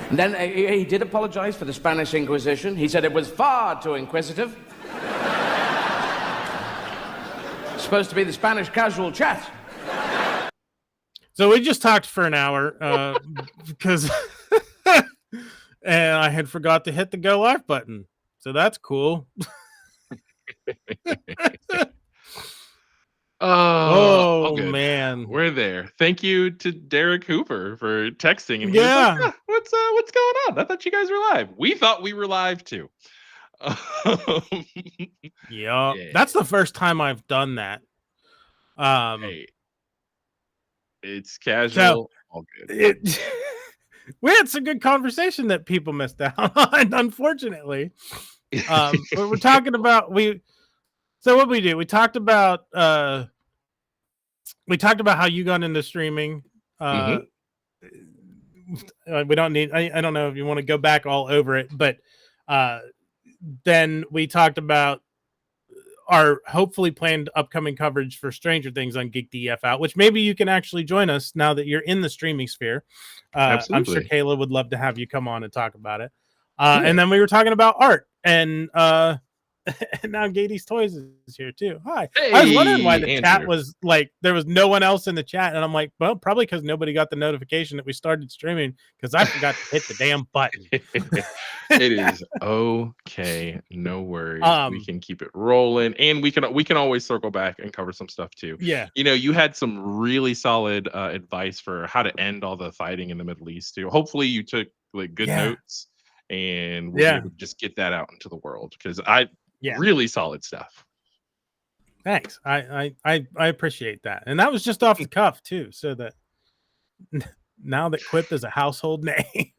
And then he did apologize for the Spanish Inquisition. He said it was far too inquisitive. Supposed to be the Spanish casual chat. So we just talked for an hour because and I had forgot to hit the go live button. So that's cool. Oh man, we're there. Thank you to Derek Hooper for texting, and he was yeah, like, what's going on? I thought you guys were live. We thought we were live too. yeah, that's the first time I've done that. Hey, it's casual. All good. We had some good conversation that people missed out on, unfortunately. But we're talking about So what we do? We talked about how you got into streaming. We don't need. I don't know if you want to go back all over it, but then we talked about our hopefully planned upcoming coverage for Stranger Things on Geek DF Out, which maybe you can actually join us now that you're in the streaming sphere. I'm sure Kayla would love to have you come on and talk about it. And then we were talking about art, and now Gady's Toys is here too. Hi. Hey, I was wondering why the chat was like there was no one else in the chat, and I'm like, well, probably because nobody got the notification that we started streaming because I forgot to hit the damn button. It is okay, no worries. We can keep it rolling, and we can always circle back and cover some stuff too. Yeah, you had some really solid advice for how to end all the fighting in the Middle East too. Hopefully, you took like good notes, and we'll be able to just get that out into the world because really solid stuff. Thanks. I appreciate that. And that was just off the cuff too. So that now that Quip is a household name.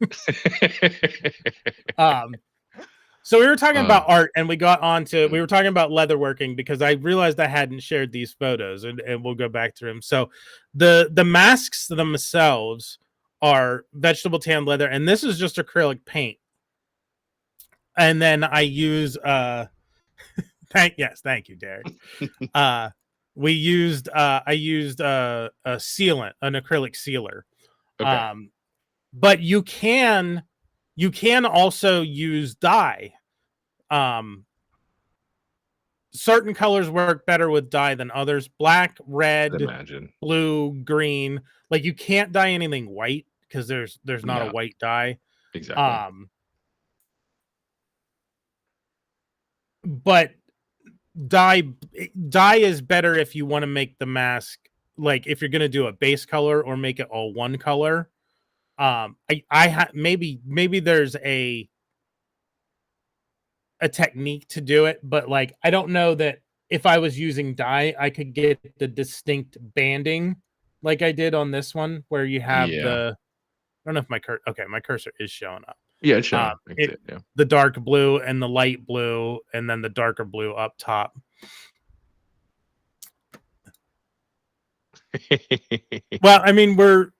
So we were talking about art, and we got onto we were talking about leatherworking because I realized I hadn't shared these photos, and we'll go back through them. So the masks themselves are vegetable tan leather, and this is just acrylic paint. And then I use thank you, Derek. I used a sealant, an acrylic sealer. Okay. But you can also use dye. Certain colors work better with dye than others. Black, red, blue, green. Like you can't dye anything white because there's not a white dye. Exactly. But dye is better if you want to make the mask, like if you're going to do a base color or make it all one color. Maybe there's a technique to do it, but like I don't know that if I was using dye I could get the distinct banding like I did on this one where you have I don't know if my cursor is showing up. Yeah, it's showing. The dark blue and the light blue, and then the darker blue up top. Well, I mean, we're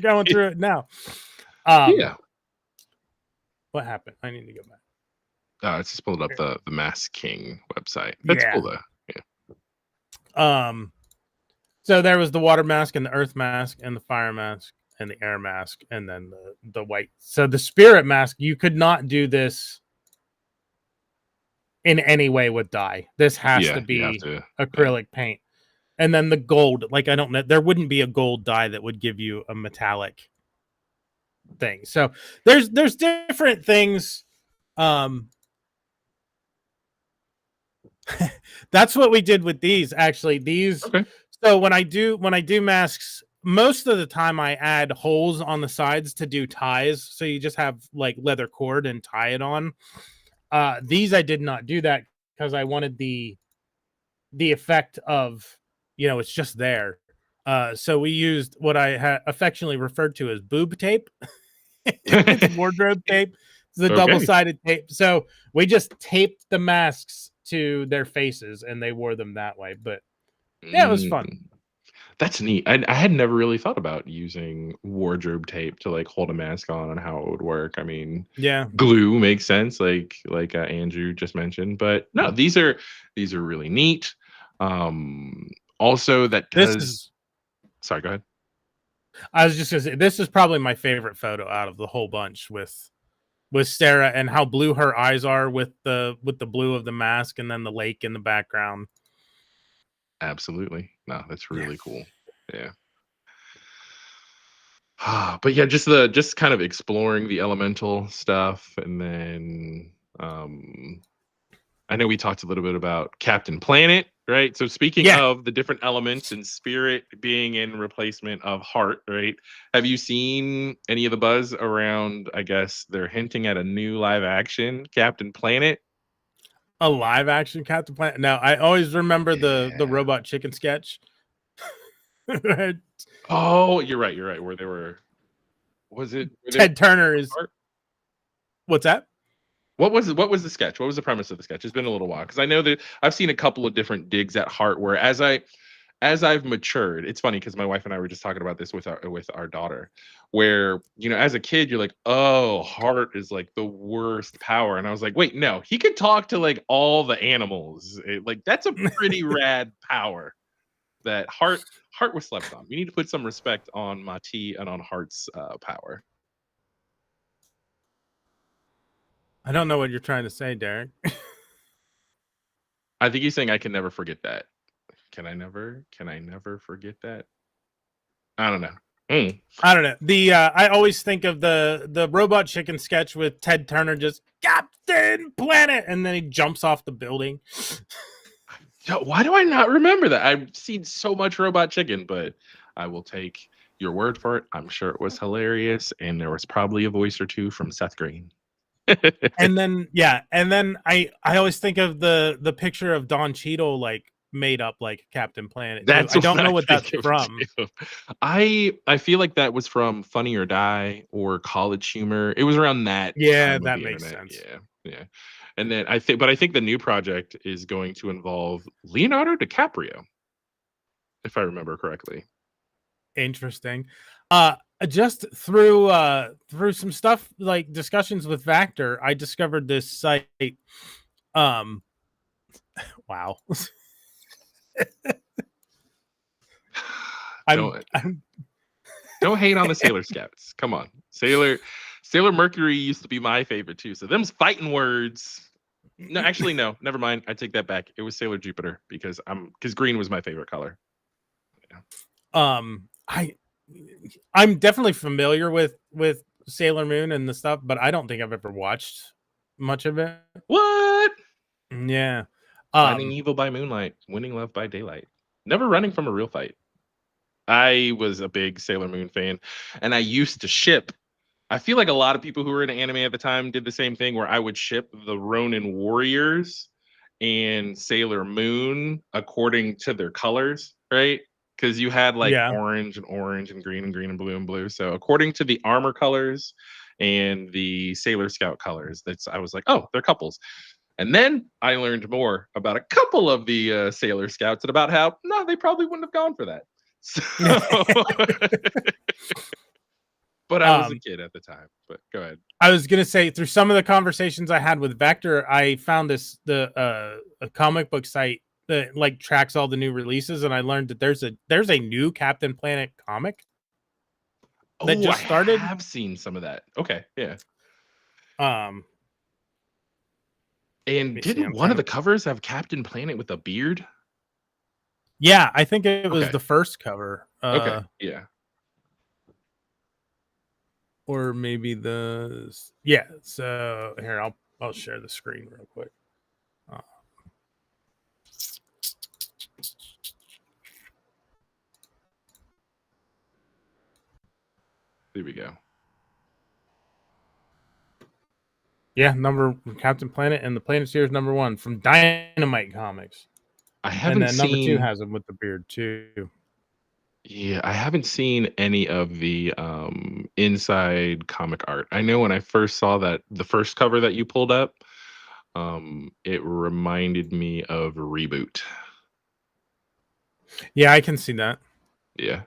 going through it now. What happened? I need to go back. It's just pulled up the Mask King website. That's cool though. Yeah. So there was the water mask and the earth mask and the fire mask and the air mask, and then the white. So the spirit mask, you could not do this in any way with dye. This has to be acrylic paint. And then the gold, like I don't know, there wouldn't be a gold dye that would give you a metallic thing. So there's different things. That's what we did with these. Actually, these. Okay. So when I do masks, most of the time I add holes on the sides to do ties. So you just have like leather cord and tie it on. These I did not do that because I wanted the effect of, it's just there. So we used what I affectionately referred to as boob tape. It's wardrobe tape. It's the double-sided tape. So we just taped the masks to their faces and they wore them that way. But yeah, it was fun. That's neat. I had never really thought about using wardrobe tape to like hold a mask on and how it would work. I mean, glue makes sense, like Andrew just mentioned. But no, these are really neat. Also, that does. Sorry, go ahead. I was just gonna say this is probably my favorite photo out of the whole bunch with Sarah and how blue her eyes are with the blue of the mask and then the lake in the background. Absolutely. No, that's Yeah. really cool. Yeah. But yeah, just kind of exploring the elemental stuff, and then I know we talked a little bit about Captain Planet, right? So speaking Yeah. of the different elements and spirit being in replacement of heart, right? Have you seen any of the buzz around, I guess they're hinting at a new live action Captain Planet? A live action Captain Planet. No, I always remember the Yeah. robot chicken sketch. Oh, you're right. Where they were was it were they Ted Turner is heart? what's that? What was the sketch? What was the premise of the sketch? It's been a little while because I know that I've seen a couple of different digs at heart where as I've matured, it's funny because my wife and I were just talking about this with our daughter, where as a kid you're like, oh, heart is like the worst power, and I was like, wait, no, he could talk to like all the animals. Like that's a pretty rad power. That heart was slept on. We need to put some respect on Mati and on Heart's power. I don't know what you're trying to say, Derek. I think he's saying I can never forget that. Can I never forget that? I don't know. I don't know. The I always think of the robot chicken sketch with Ted Turner just Captain Planet, and then he jumps off the building. Why do I not remember that? I've seen so much Robot Chicken, but I will take your word for it. I'm sure it was hilarious, and there was probably a voice or two from Seth Green. and then I always think of the picture of Don Cheadle like made up like Captain Planet. That's I don't know what think that's of from. too. I feel like that was from Funny or Die or College Humor. It was around that Yeah, time of that the makes internet. sense. Yeah. And then I think the new project is going to involve Leonardo DiCaprio, if I remember correctly. Interesting. Just through some stuff like discussions with Vactor, I discovered this site. Wow. Don't hate on the Sailor Scouts. Come on. Sailor Mercury used to be my favorite too. So them's fighting words. No, actually, no. Never mind. I take that back. It was Sailor Jupiter because green was my favorite color. Yeah. I'm definitely familiar with Sailor Moon and the stuff, but I don't think I've ever watched much of it. What? Yeah. Finding evil by moonlight, winning love by daylight. Never running from a real fight. I was a big Sailor Moon fan, and I used to ship. I feel like a lot of people who were in anime at the time did the same thing, where I would ship the Ronin Warriors and Sailor Moon according to their colors, right? Because you had like orange and green and blue and blue. So according to the armor colors and the Sailor Scout colors, I was like, oh, they're couples. And then I learned more about a couple of the Sailor Scouts and about how, no, they probably wouldn't have gone for that. So, but I was a kid at the time. But go ahead. I was gonna say, through some of the conversations I had with Vector, I found a comic book site that like tracks all the new releases, and I learned that there's a new Captain Planet comic that just started. I have seen some of that. Okay, yeah. And didn't one of the covers have Captain Planet with a beard? Yeah, I think it was the first cover. Okay, yeah. Or maybe so here, I'll share the screen real quick. There we go. Yeah, Captain Planet and the Planeteers #1 from Dynamite Comics. I haven't seen. And then #2 has him with the beard too. Yeah, I haven't seen any of the inside comic art. I know when I first saw the first cover that you pulled up, it reminded me of Reboot. Yeah, I can see that. Yeah.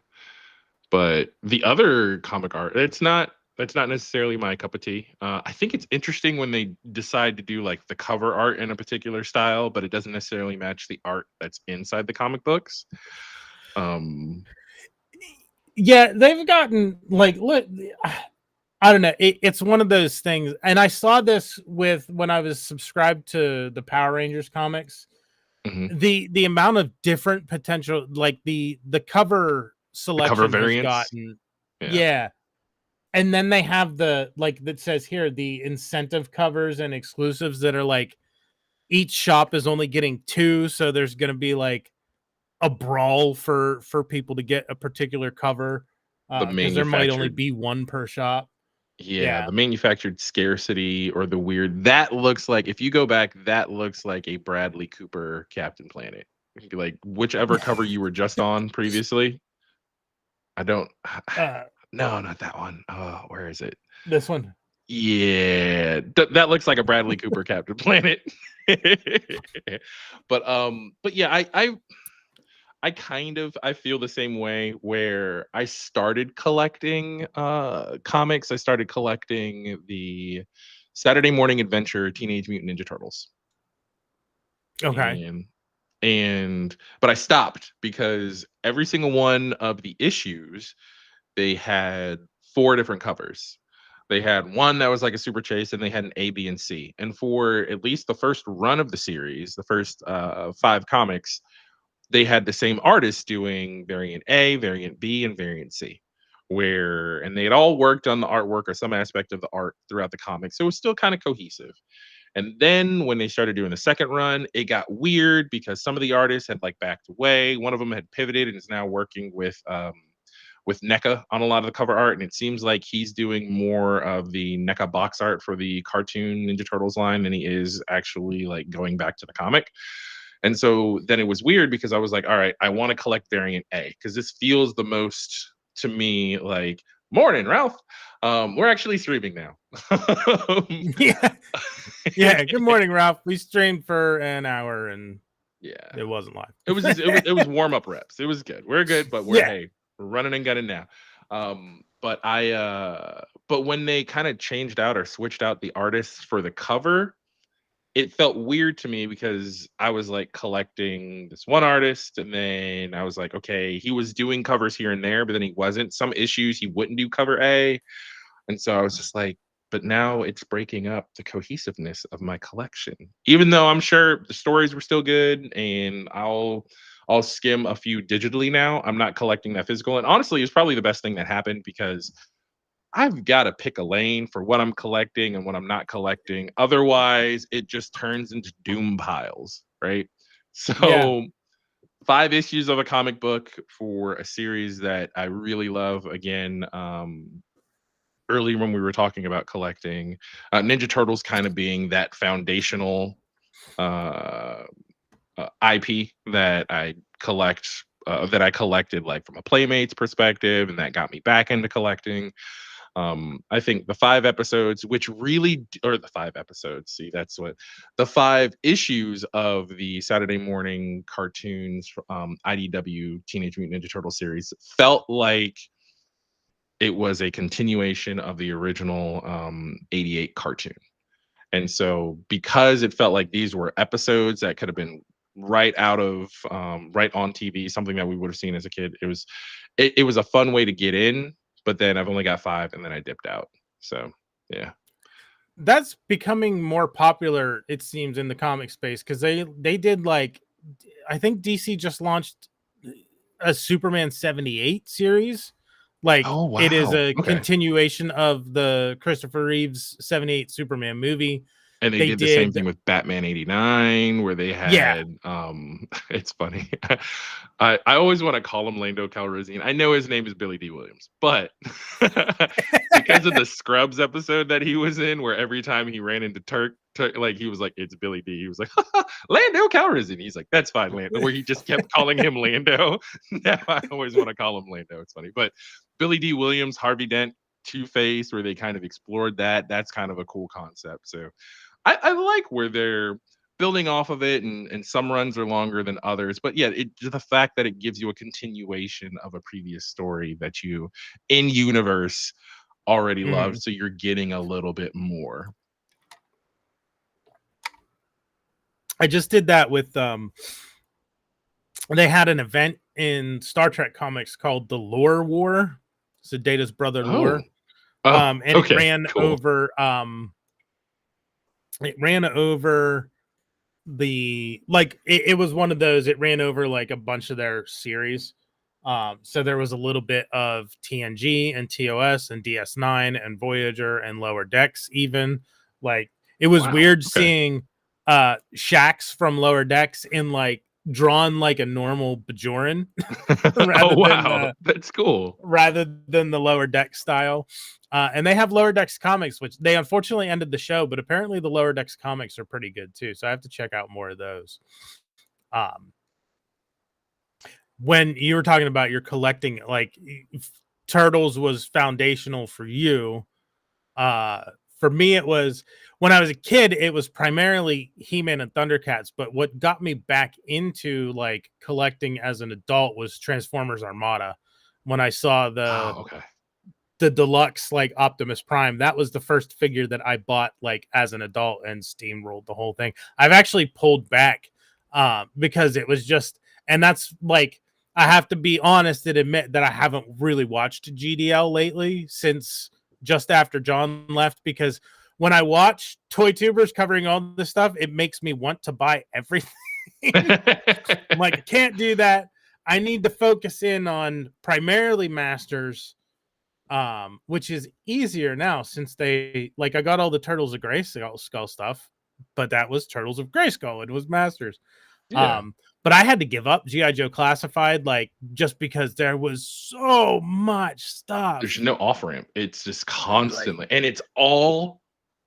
But the other comic art, that's not necessarily my cup of tea. I think it's interesting when they decide to do like the cover art in a particular style, but it doesn't necessarily match the art that's inside the comic books. Yeah, they've gotten like look. I don't know. It's one of those things, and I saw this with when I was subscribed to the Power Rangers comics. Mm-hmm. The amount of different potential, like the cover selection has gotten, yeah. And then they have the like that says here the incentive covers and exclusives that are like each shop is only getting 2, so there's going to be like a brawl for people to get a particular cover because there might only be 1 per shop. Yeah, the manufactured scarcity or the weird that looks like if you go back, that looks like a Bradley Cooper Captain Planet. Like whichever cover you were just on previously. I don't no, not that one. Oh, where is it? This one. Yeah, that looks like a Bradley Cooper Captain Planet. But yeah, I feel the same way where I started collecting comics. I started collecting the Saturday Morning Adventure Teenage Mutant Ninja Turtles. Okay. But I stopped because every single one of the issues they had 4 different covers. They had one that was like a super chase, and they had an A, B, and C. And for at least the first run of the series, the first 5 comics, they had the same artist doing variant A, variant B, and variant C. And they had all worked on the artwork or some aspect of the art throughout the comics. So it was still kind of cohesive. And then when they started doing the second run, it got weird because some of the artists had like backed away. One of them had pivoted and is now working with NECA on a lot of the cover art, and it seems like he's doing more of the NECA box art for the cartoon Ninja Turtles line than he is actually like going back to the comic. And so then it was weird because I was like, all right, I want to collect variant A because this feels the most to me like morning, Ralph. We're actually streaming now. Yeah. Good morning, Ralph. We streamed for an hour and it wasn't live. It was warm up reps. It was good. We're good, but we're running and gunning now. But when they kind of changed out or switched out the artists for the cover, it felt weird to me because I was like collecting this one artist, and then I was like, okay, he was doing covers here and there, but then he wasn't. Some issues he wouldn't do cover A. And so I was just like, but now it's breaking up the cohesiveness of my collection. Even though I'm sure the stories were still good, and I'll skim a few digitally now. I'm not collecting that physical. And honestly, it's probably the best thing that happened because I've got to pick a lane for what I'm collecting and what I'm not collecting. Otherwise, it just turns into doom piles, right? So 5 issues of a comic book for a series that I really love. Again, earlier when we were talking about collecting, Ninja Turtles kind of being that foundational IP that I collected like from a Playmates perspective, and that got me back into collecting. I think the 5 episodes, or the 5 episodes, see, that's what the 5 issues of the Saturday morning cartoons, IDW Teenage Mutant Ninja Turtle series felt like it was a continuation of the original 88 cartoon. And so because it felt like these were episodes that could have been right on TV, something that we would have seen as a kid, it was a fun way to get in. But then I've only got 5 and then I dipped out. So yeah. That's becoming more popular, it seems, in the comic space because they did like, I think DC just launched a Superman 78 series. Like, it is a continuation of the Christopher Reeves 78 Superman movie. And they did the same thing with Batman 89, where they had it's funny. I always want to call him Lando Calrissian. I know his name is Billy D. Williams, but because of the Scrubs episode that he was in, where every time he ran into Turk, like he was like, it's Billy D. He was like, Lando Calrissian. He's like, that's fine, Lando. Where he just kept calling him Lando. Now I always want to call him Lando. It's funny. But Billy D. Williams, Harvey Dent, Two-Face, where they kind of explored that. That's kind of a cool concept. So I like where they're building off of it, and some runs are longer than others. But yeah, the fact that it gives you a continuation of a previous story that you in universe already loved, so you're getting a little bit more. I just did that with they had an event in Star Trek comics called the Lore War. So Data's brother Lore. And okay, it ran cool. over the it was one of those. It ran over like a bunch of their series. So there was a little bit of TNG and TOS and DS9 and Voyager and Lower Decks. Even like it was weird seeing Shax from Lower Decks in like drawn like a normal Bajoran That's cool. rather than the Lower Deck style. And they have Lower Decks comics, which they unfortunately ended the show, but apparently the Lower Decks comics are pretty good too. So I have to check out more of those. When you were talking about your collecting, like Turtles was foundational for you. For me, it was when I was a kid, it was primarily He-Man and Thundercats. But what got me back into like collecting as an adult was Transformers Armada. When I saw the deluxe like Optimus Prime, that was the first figure that I bought like as an adult and steamrolled the whole thing. I've actually pulled back because it was just, and that's like, I have to be honest and admit that I haven't really watched GDL lately since just after John left, because when I watch Toy Tubers covering all this stuff, it makes me want to buy everything. I'm like, I can't do that. I need to focus in on primarily Masters, which is easier now since they like I got all the Turtles of Grayskull stuff, but that was Turtles of Grayskull. It was Masters. Yeah. But I had to give up G.I. Joe Classified, like just because there was so much stuff. There's no off ramp. It's just constantly, and it's all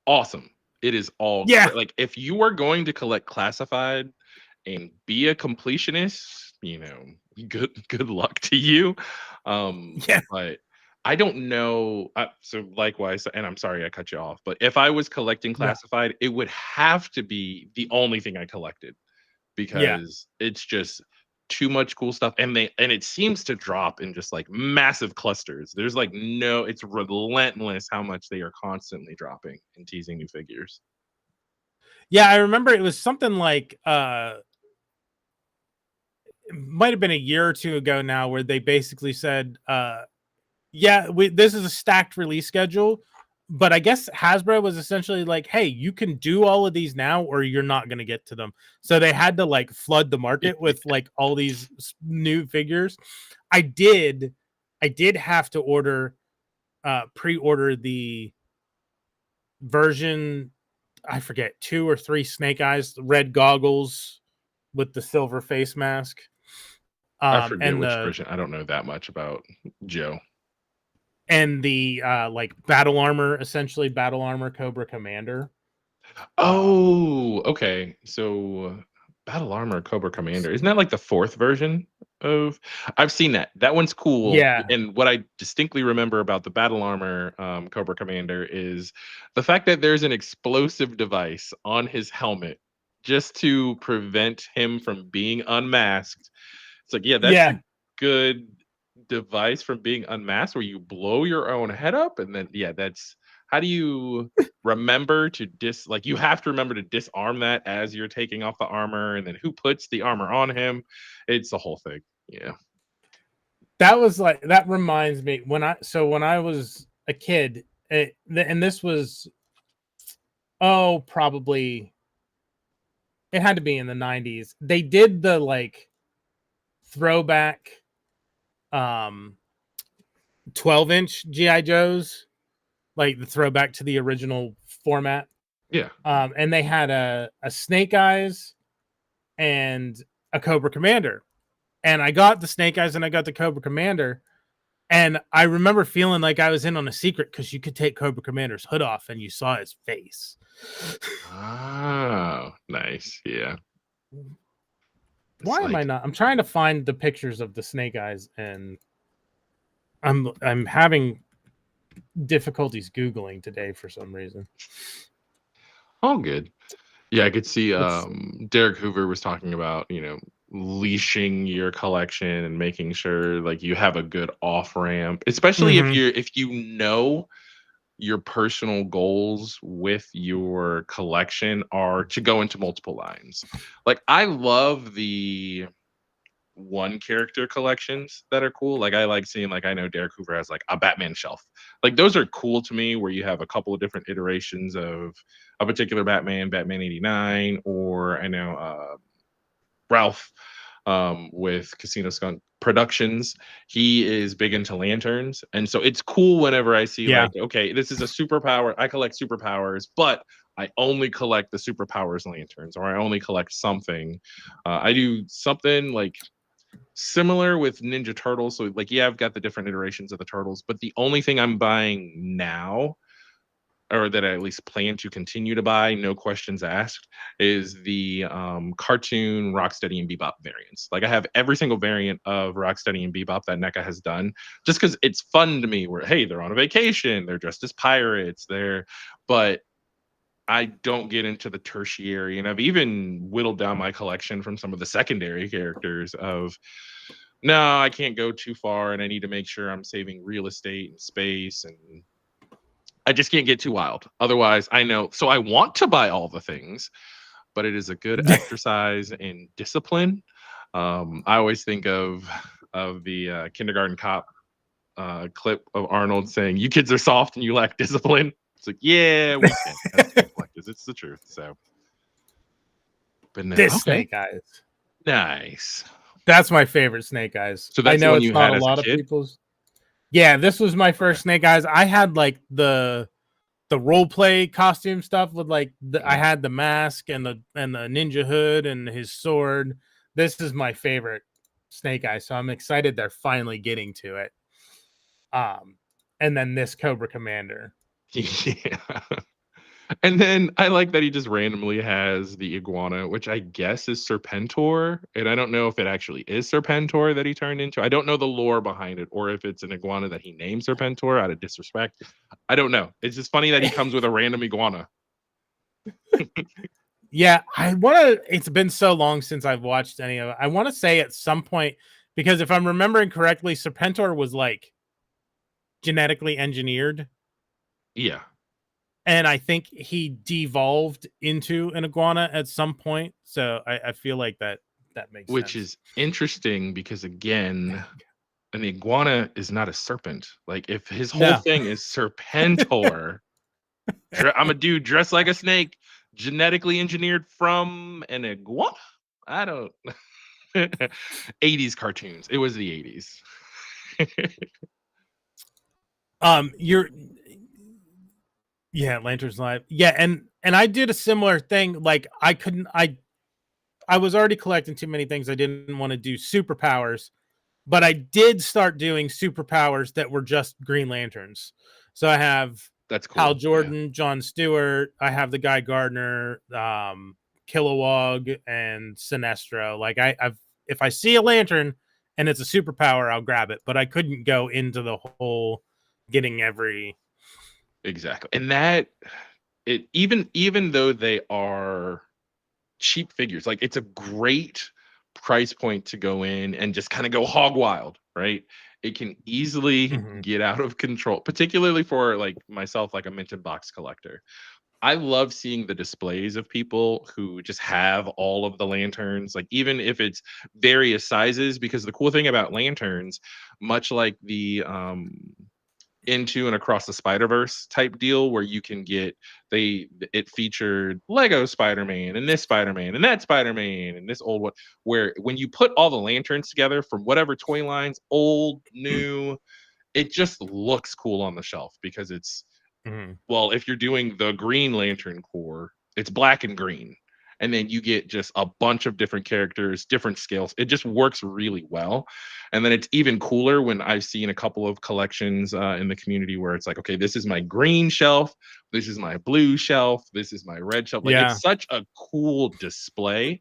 awesome. It is all like if you are going to collect Classified and be a completionist, you know, good luck to you. But I don't know. So likewise, and I'm sorry I cut you off, but if I was collecting Classified, it would have to be the only thing I collected, because it's just too much cool stuff, and it seems to drop in just like massive clusters. There's like it's relentless how much they are constantly dropping and teasing new figures. Yeah, I remember it was something like it might have been a year or two ago now, where they basically said this is a stacked release schedule, but I guess Hasbro was essentially like, hey, you can do all of these now or you're not going to get to them. So they had to like flood the market with like all these new figures. I did have to pre-order the version, I forget, 2 or 3 Snake Eyes, red goggles with the silver face mask. I forget which version. I don't know that much about Joe. And the like battle armor Cobra Commander. Oh, okay. So battle armor Cobra Commander, isn't that like the 4th version of? I've seen that. That one's cool. Yeah. And what I distinctly remember about the battle armor Cobra Commander is the fact that there's an explosive device on his helmet just to prevent him from being unmasked. It's like, that's a good device from being unmasked, where you blow your own head up, and then that's how do you remember to you have to remember to disarm that as you're taking off the armor, and then who puts the armor on him. It's the whole thing. That was like, that reminds me when I was a kid, and this was probably it had to be in the 90s. They did the like throwback 12-inch GI Joes, like the throwback to the original format. And they had a Snake Eyes and a Cobra Commander, and I got the Snake Eyes and I got the Cobra Commander, and I remember feeling like I was in on a secret, because you could take Cobra Commander's hood off and you saw his face. Oh, nice. Yeah. Why am I not? I'm trying to find the pictures of the Snake Eyes, and I'm having difficulties Googling today for some reason. All good. Yeah, I could see Derek Hoover was talking about, leashing your collection and making sure like you have a good off ramp, especially if you know your personal goals with your collection are to go into multiple lines. Like I love the one character collections that are cool. Like I like seeing, like I know Derek Hoover has like a Batman shelf. Like those are cool to me, where you have a couple of different iterations of a particular Batman, Batman 89, or I know Ralph with Casino Skunk Productions. He is big into lanterns. And so it's cool whenever I see like, okay, this is a superpower. I collect superpowers, but I only collect the superpowers lanterns, or I only collect something. I do something like similar with Ninja Turtles. So like, yeah, I've got the different iterations of the turtles, but the only thing I'm buying now, or that I at least plan to continue to buy, no questions asked, is the cartoon Rocksteady and Bebop variants. Like I have every single variant of Rocksteady and Bebop that NECA has done, just because it's fun to me. Where hey, they're on a vacation, they're dressed as pirates, but I don't get into the tertiary, and I've even whittled down my collection from some of the secondary characters of no, I can't go too far, and I need to make sure I'm saving real estate and space, and I just can't get too wild. Otherwise, I know. So I want to buy all the things, but it is a good exercise in discipline. I always think of the kindergarten cop clip of Arnold saying, "You kids are soft and you lack discipline." It's like, yeah, we can as kid collectors. It's the truth. So, but no, This okay. Snake Eyes, nice. That's my favorite Snake Eyes. So that's I know the one it's you not had a as lot a of kid? people's. Yeah, this was my first Snake Eyes. I had like the role play costume stuff with like I had the mask and the ninja hood and his sword. This is my favorite Snake Eyes, so I'm excited they're finally getting to it. And then this Cobra Commander. Yeah. And then I like that he just randomly has the iguana, which I guess is Serpentor. And I don't know if it actually is Serpentor that he turned into. I don't know the lore behind it, or if it's an iguana that he named Serpentor out of disrespect. I don't know. It's just funny that he comes with a random iguana. Yeah, I want to. It's been so long since I've watched any of it. I want to say at some point, because if I'm remembering correctly, Serpentor was like genetically engineered. Yeah. And I think he devolved into an iguana at some point. So I feel like that makes sense. Which is interesting because, again, an iguana is not a serpent. Like, if his whole thing is Serpentor, I'm a dude dressed like a snake, genetically engineered from an iguana. I don't. 80s cartoons. It was the 80s. You're. Yeah, Lanterns Live. Yeah, and I did a similar thing. Like I couldn't. I was already collecting too many things. I didn't want to do superpowers, but I did start doing superpowers that were just Green Lanterns. So I have that's cool. Hal Jordan, John Stewart. I have the Guy Gardner, Kilowog, and Sinestro. Like I've if I see a lantern and it's a superpower, I'll grab it. But I couldn't go into the whole getting every. Exactly. And that it even though they are cheap figures, like it's a great price point to go in and just kind of go hog wild, right? It can easily get out of control, particularly for like myself, like a mint and box collector. I love seeing the displays of people who just have all of the lanterns, like even if it's various sizes, because the cool thing about lanterns, much like the Into and Across the Spider-Verse type deal, where you can get it featured Lego Spider-Man and this Spider-Man and that Spider-Man and this old one, where when you put all the lanterns together from whatever toy lines, old, new, it just looks cool on the shelf because it's well, if you're doing the Green Lantern core, it's black and green. And then you get just a bunch of different characters, different scales. It just works really well. And then it's even cooler when I've seen a couple of collections in the community where it's like, okay, this is my green shelf, this is my blue shelf, this is my red shelf. Like it's such a cool display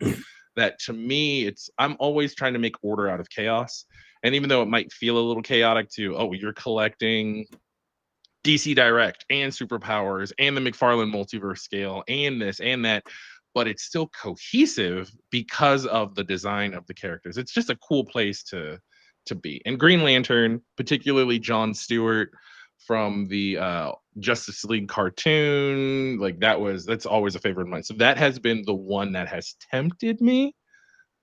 that to me, I'm always trying to make order out of chaos. And even though it might feel a little chaotic to, oh, you're collecting DC Direct and superpowers and the McFarlane multiverse scale and this and that, but it's still cohesive because of the design of the characters. It's just a cool place to be. And Green Lantern, particularly John Stewart from the Justice League cartoon, like that's always a favorite of mine. So that has been the one that has tempted me.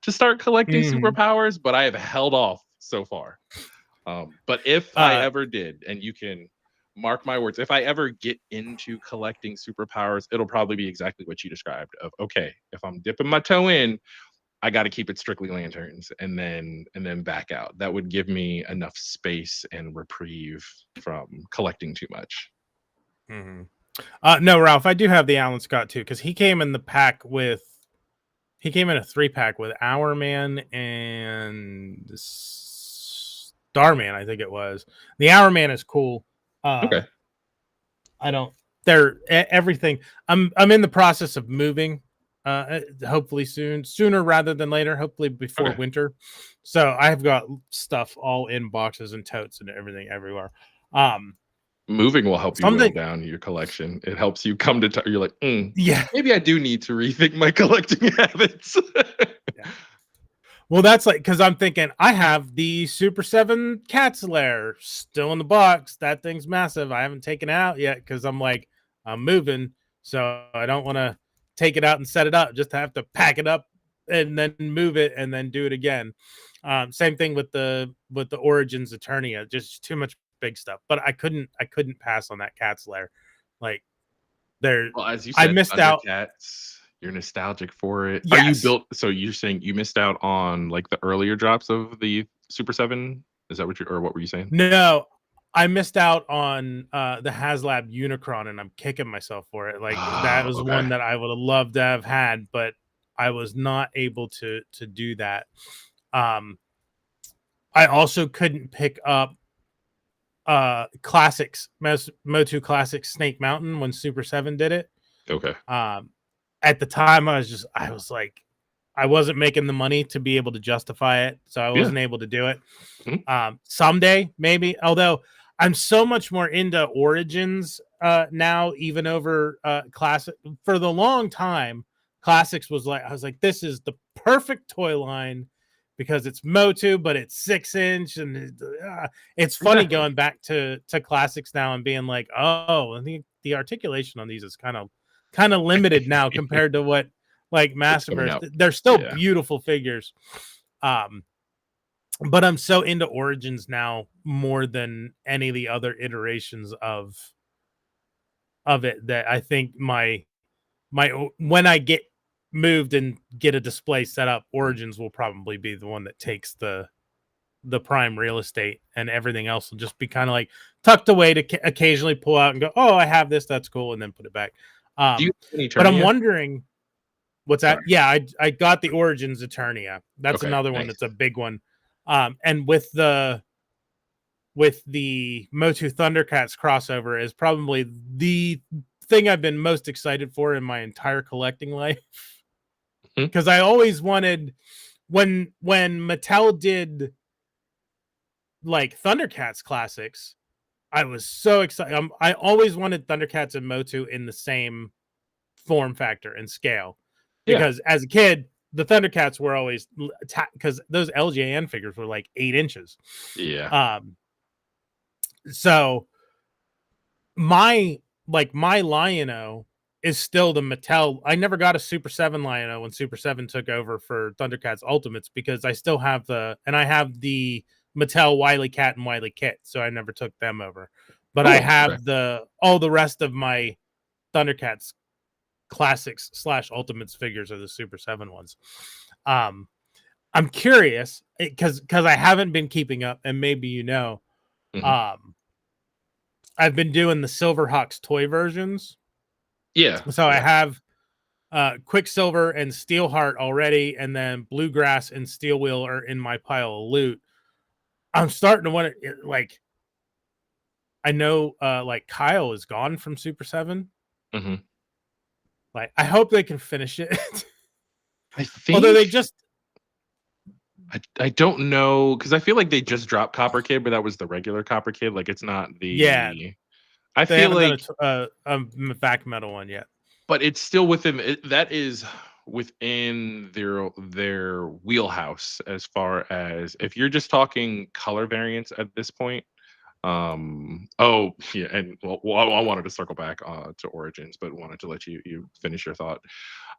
to start collecting Mhm. superpowers, but I have held off so far. But if I ever did, and you can mark my words, if I ever get into collecting superpowers, it'll probably be exactly what you described of, okay, if I'm dipping my toe in, I got to keep it strictly lanterns and then back out. That would give me enough space and reprieve from collecting too much. Mhm. No, Ralph, I do have the Alan Scott too, because he came in the pack with he came in a 3-pack with Hour Man and Starman, I think it was. The Hour Man is cool. Okay. I don't. They're everything. I'm in the process of moving. Hopefully sooner rather than later. Hopefully before Okay. winter. So I have got stuff all in boxes and totes and everything everywhere. Moving will help you whittle Something. down your collection. It helps you come to you're like, Yeah. maybe I do need to rethink my collecting habits. Yeah. Well, that's like because I'm thinking I have the Super 7 Cat's Lair still in the box. That thing's massive. I haven't taken it out yet because I'm like, I'm moving. So I don't want to take it out and set it up, just to have to pack it up and then move it and then do it again. Same thing with the Origins Eternia, just too much big stuff. But I couldn't pass on that Cat's Lair. Like there Well, as you I said, missed out. Thundercats, you're nostalgic for it. Are you Yes. built so you're saying you missed out on like the earlier drops of the Super 7? Is that what you or what were you saying? No, I missed out on the HasLab Unicron, and I'm kicking myself for it. Like that Oh, was okay. one that I would have loved to have had, but I was not able to do that. Um, I also couldn't pick up classics Motu Classics Snake Mountain when Super 7 did it. Okay. At the time I was like I wasn't making the money to be able to justify it, so I Yeah. wasn't able to do it. Mhm. Someday maybe, although I'm so much more into Origins now, even over Classic. For the long time, Classics was like I was like, this is the perfect toy line because it's Motu, but it's 6-inch, and it's funny Exactly. going back to Classics now and being like, oh, I think the articulation on these is kind of limited now compared to what like What's coming Massiverse. out. They're still Yeah. beautiful figures. Um, but I'm so into Origins now more than any of the other iterations of it that I think my when I get moved and get a display set up, Origins will probably be the one that takes the prime real estate, and everything else will just be kind of like tucked away to occasionally pull out and go, oh, I have this, that's cool, and then put it back. Do you have any But I'm Eternia? wondering what's that? Sorry. Yeah, I got the Origins Eternia. That's Okay, another one nice. that's a big one. And with the Motu Thundercats crossover is probably the thing I've been most excited for in my entire collecting life. Mhm. Because I always wanted when Mattel did like Thundercats classics, I was so excited. I always wanted Thundercats and Motu in the same form factor and scale Yeah. because as a kid, the Thundercats were always because those LJN figures were like 8 inches. Yeah. Um, so my Lion-O is still the Mattel. I never got a Super 7 Lion-O when Super 7 took over for Thundercats Ultimates because I still have I have the Mattel Wily Cat and Wily Kit, so I never took them over. But I Cool. Okay. have all the rest of my Thundercats classics / Ultimates figures are the Super 7 ones. I'm curious because I haven't been keeping up, and maybe you know. Mhm. I've been doing the Silverhawks toy versions. Yeah. So I Yeah. have Quicksilver and Steelheart already, and then Bluegrass and Steel Wheel are in my pile of loot. I'm starting to want to like. I know, like Kyle is gone from Super 7. Mhm. Like, I hope they can finish it. I Although think they just, I don't know because I feel like they just dropped Copper Kid, but that was the regular Copper Kid. Like it's not yeah, the. I they feel haven't done like, a back metal one yet. but it's still within that is within their wheelhouse as far as if you're just talking color variants at this point. Oh yeah, and well, I wanted to circle back to Origins, but wanted to let you finish your thought.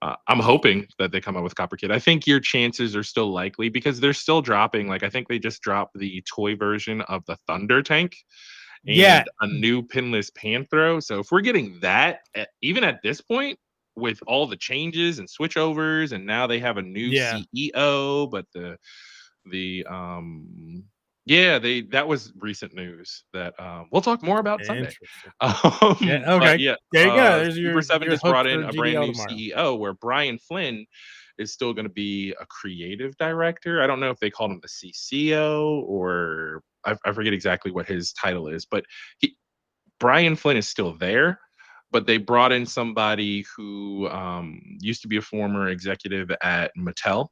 I'm hoping that they come up with Copper Kid. I think your chances are still likely because they're still dropping. Like I think they just dropped the toy version of the Thunder Tank Yeah. and a new pinless Panthro. So if we're getting that, even at this point, with all the changes and switchovers, and now they have a new Yeah. CEO, but the yeah, they that was recent news that we'll talk more about Sunday. Interesting. Yeah. But Okay. yeah, There you go. There's Super Seven your just hook brought in for a brand GDL new tomorrow. CEO where Brian Flynn is still going to be a creative director. I don't know if they called him the CCO or I forget exactly what his title is, but Brian Flynn is still there. But they brought in somebody who used to be a former executive at Mattel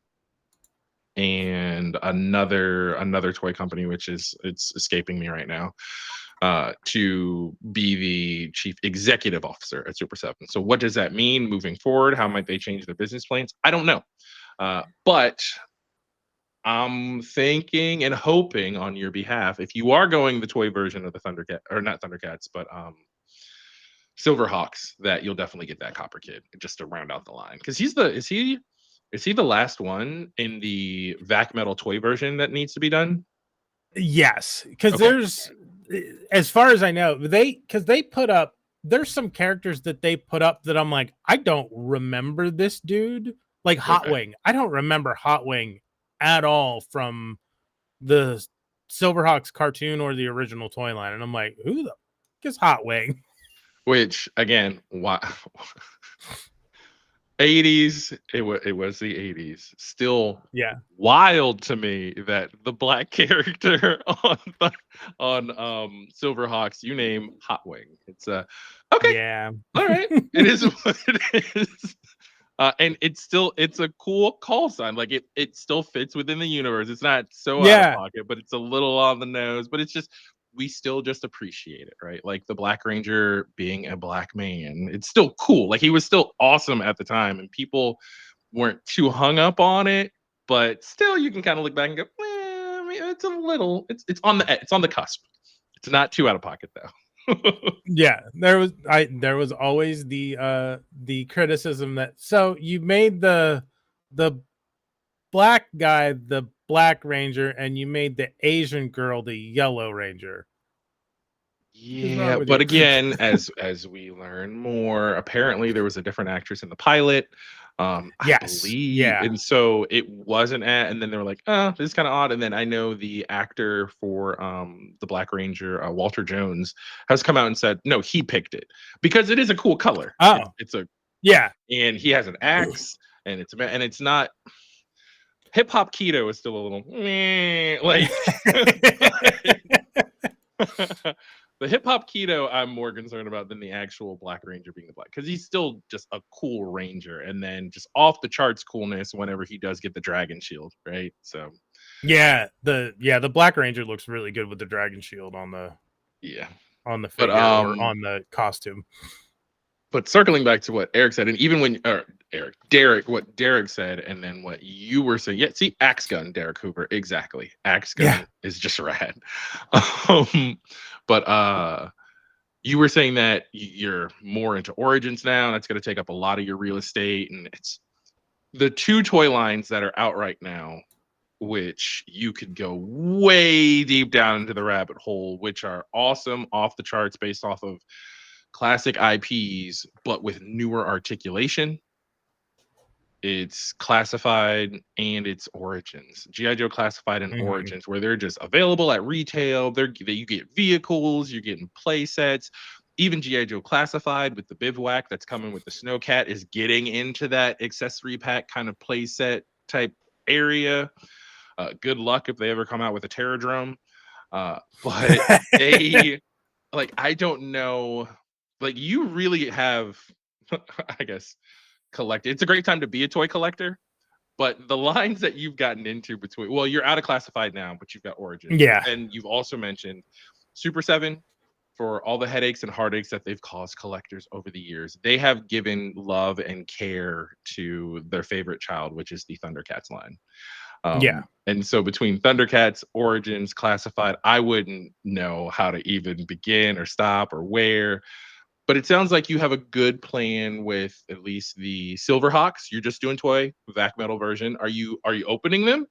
and another toy company, which it's escaping me right now, to be the chief executive officer at Super 7. So what does that mean moving forward? How might they change their business plans? I don't know. But I'm thinking and hoping on your behalf, if you are going the toy version of the Thundercat, or not Thundercats, but Silverhawks, that you'll definitely get that Copper Kid just to round out the line. Because is he the last one in the Vac Metal toy version that needs to be done? Yes, because Okay. there's, as far as I know, they put up. There's some characters that they put up that I'm like, I don't remember this dude. Like Hot Okay. Wing, I don't remember Hot Wing at all from the Silverhawks cartoon or the original toy line, and I'm like, who the fuck is Hot Wing? Which again, why 80s, it was the 80s. Still Yeah, wild to me that the black character on Silverhawks, you name Hot Wing. It's okay, yeah, all right. It is what it is. And it's a cool call sign. Like it still fits within the universe. It's not so out of yeah, pocket, but it's a little on the nose. But it's just we still just appreciate it, right? Like the Black Ranger being a black man. It's still cool. Like he was still awesome at the time, and people weren't too hung up on it. But still, you can kind of look back and go, I mean, it's a little, it's on the cusp. It's not too out of pocket though. yeah. There was always the criticism that, so you made the black guy the Black Ranger and you made the Asian girl the Yellow Ranger. What's wrong Yeah, with but you? again, as we learn more, apparently there was a different actress in the pilot. I Yes. believe, Yeah. and so it wasn't at, and then they were like, oh, this is kind of odd. And then I know the actor for the Black Ranger, Walter Jones, has come out and said, no, he picked it because it is a cool color. Oh, It's a yeah. and he has an axe, and it's not hip hop keto is still a little like the hip hop keto I'm more concerned about than the actual Black Ranger being the black, because he's still just a cool ranger, and then just off the charts coolness whenever he does get the dragon shield, right? So The Black Ranger looks really good with the dragon shield on the yeah, but figure or on the costume. but circling back to what Eric said, and even when Derek, what Derek said, and then what you were saying, yeah, see, Axe Gun, Derek Hoover, exactly. Axe Gun Yeah. is just rad. But you were saying that you're more into Origins now, and that's going to take up a lot of your real estate, and it's the two toy lines that are out right now, which you could go way deep down into the rabbit hole, which are awesome, off the charts, based off of classic IPs, but with newer articulation. It's Classified and it's Origins. GI Joe Classified and Mhm. Origins, where they're just available at retail. You get vehicles, you're getting play sets. Even GI Joe Classified with the bivouac that's coming with the Snowcat is getting into that accessory pack kind of play set type area. Good luck if they ever come out with a Terradrome. But they like I don't know. Like you really have, I guess, collected. It's a great time to be a toy collector. But the lines that you've gotten into between, well, you're out of Classified now, but you've got Origins. But Yeah. then you've also mentioned Super 7 for all the headaches and heartaches that they've caused collectors over the years. They have given love and care to their favorite child, which is the Thundercats line. Yeah. And so between Thundercats, Origins, Classified, I wouldn't know how to even begin or stop or where. But it sounds like you have a good plan with at least the Silverhawks. You're just doing toy vac metal version. Are you opening them,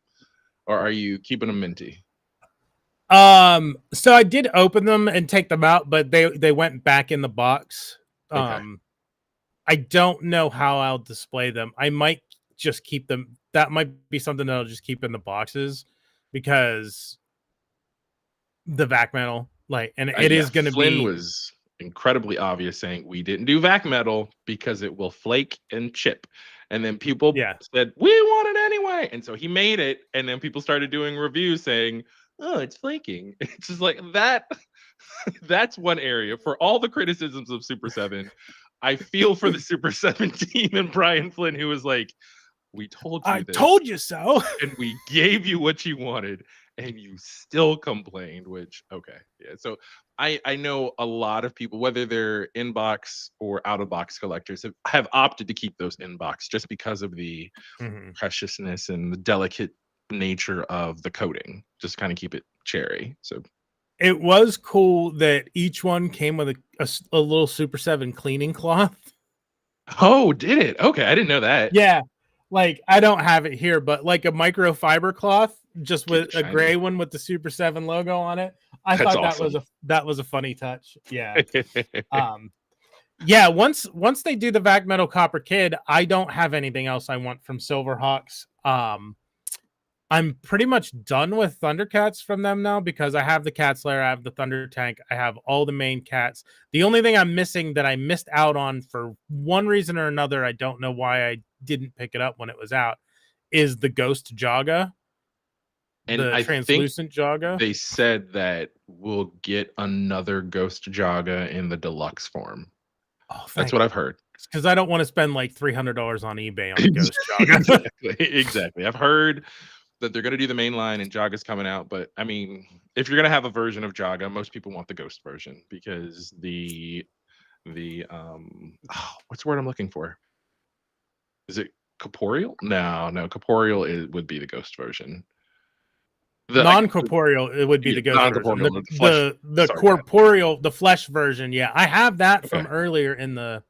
or are you keeping them minty? So I did open them and take them out, but they went back in the box. Okay. I don't know how I'll display them. I might just keep them. That might be something that I'll just keep in the boxes because the vac metal, like, and it is going to Flynn be. was incredibly obvious saying we didn't do vac metal because it will flake and chip. And then people said, we want it anyway. And so he made it. And then people started doing reviews saying, oh, it's flaking. It's just like that. That's one area. For all the criticisms of Super 7, I feel for the Super 7 team and Brian Flynn, who was like, we told you this. I told you so. And we gave you what you wanted. And you still complained, which, okay. Yeah. So I know a lot of people, whether they're in-box or out-of-box collectors, have opted to keep those in-box just because of the preciousness and the delicate nature of the coating. Just kind of keep it cherry. So it was cool that each one came with a little Super 7 cleaning cloth. Oh, did it? Okay, I didn't know that. Yeah. Like, I don't have it here, but like a microfiber cloth, just with a gray one with the Super 7 logo on it. I thought awesome. that was a funny touch. Yeah. Yeah, once they do the vac metal Copper Kid, I don't have anything else I want from Silverhawks. I'm pretty much done with Thundercats from them now because I have the Cat Slayer, I have the Thunder Tank, I have all the main cats. The only thing I'm missing that I missed out on for one reason or another, I don't know why I didn't pick it up when it was out, is the Ghost Jaga. And the translucent Jaga. They said that we'll get another Ghost Jaga in the deluxe form. Oh, that's what I've heard. Because I don't want to spend like $300 on eBay on the Ghost Jaga. Exactly. I've heard that they're going to do the main line and Jaga's coming out. But I mean, if you're going to have a version of Jaga, most people want the Ghost version because what's the word I'm looking for? Is it corporeal? No, corporeal would be the Ghost version. The non-corporeal, it would be the Ghost version. The corporeal, the flesh version. Yeah, I have that from earlier in the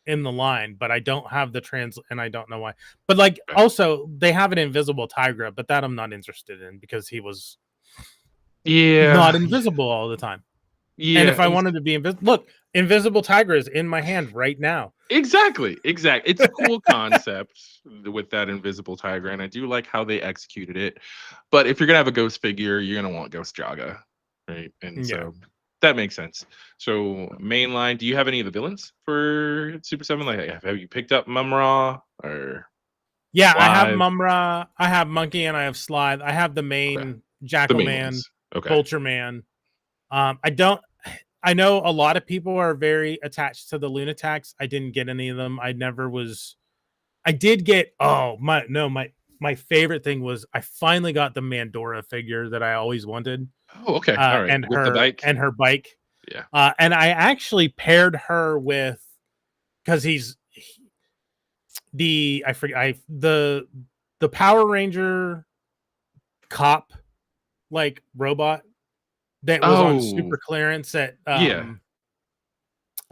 line, but I don't have the and I don't know why. But like, also they have an invisible Tigra, but that I'm not interested in because he was not invisible all the time. Yeah, and if I wanted to be invisible, look, invisible Tigra is in my hand right now. Exactly. It's a cool concept with that invisible Tigra, and I do like how they executed it. But if you're gonna have a Ghost figure, you're gonna want Ghost Jaga, right? And so that makes sense. So mainline, do you have any of the villains for Super 7? Like, have you picked up Mumra or? Yeah, Slythe? I have Mumra, I have Monkey, and I have Slythe. I have the main Jackal Man, Vulture Man. I know a lot of people are very attached to the Lunatics. I didn't get any of them. I did get my favorite thing was I finally got the Mandora figure that I always wanted. Oh, okay. All right. And her bike. Yeah. And I actually paired her with because the Power Ranger cop like robot that was on super clearance at I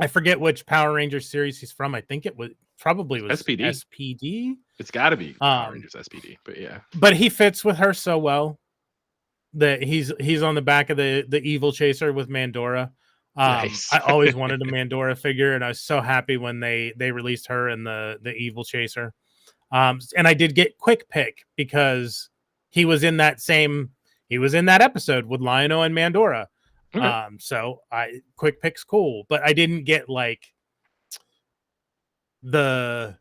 forget which Power Ranger series he's from. I think it was SPD. It's got to be Power Rangers SPD, but yeah. But he fits with her so well that he's on the back of the Evil Chaser with Mandora. Nice. I always wanted a Mandora figure, and I was so happy when they released her and the Evil Chaser. And I did get Quick Pick because he was in that episode with Lion-O and Mandora. Okay. So Quick Pick's cool, but I didn't get like the